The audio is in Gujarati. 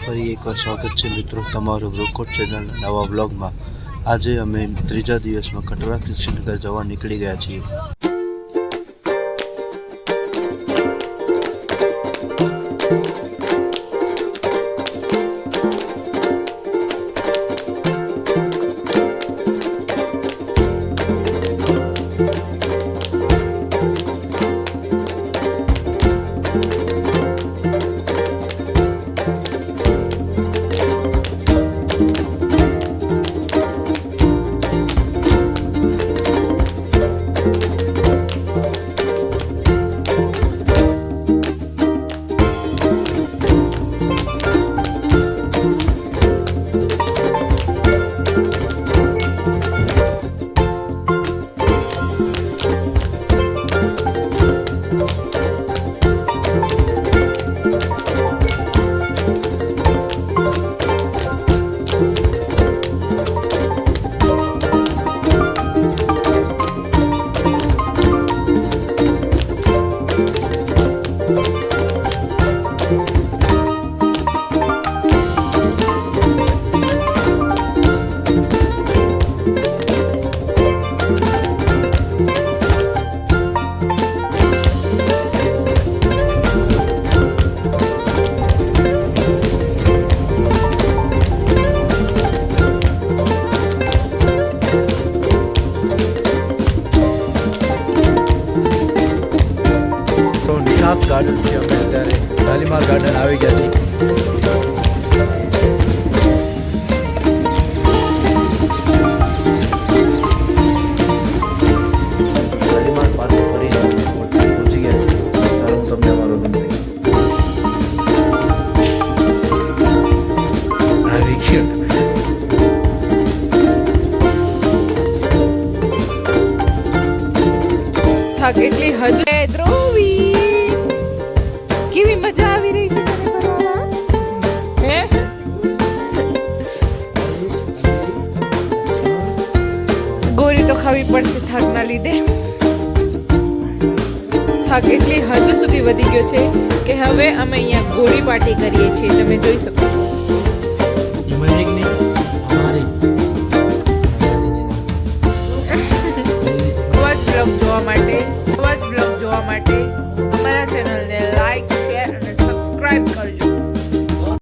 ફરી એકવાર સ્વાગત છે મિત્રો તમારું બ્રોકોટ ચેનલના નવા વ્લોગમાં। આજે અમે ત્રીજા દિવસમાં કટરાથી શ્રીનગર જવા નીકળી ગયા છીએ। गार्डन से अमे अत्यारे शालीमार गार्डन आई गया थी। शालीमार पास फरी पहुंची गया ત્યારે હું તમને અમારો રૂમ થાક એટલી હદ દ્રોવી કેવી મજા આવી રહી છે તને ફરવામાં હે ગોળી તો ખાવી પડશે થાકના લીધે। થાક એટલી હદ સુધી વધી ગયો છે કે હવે અમે અહીંયા ગોળી પાર્ટી કરીએ છીએ, તમે જોઈ શકો છો।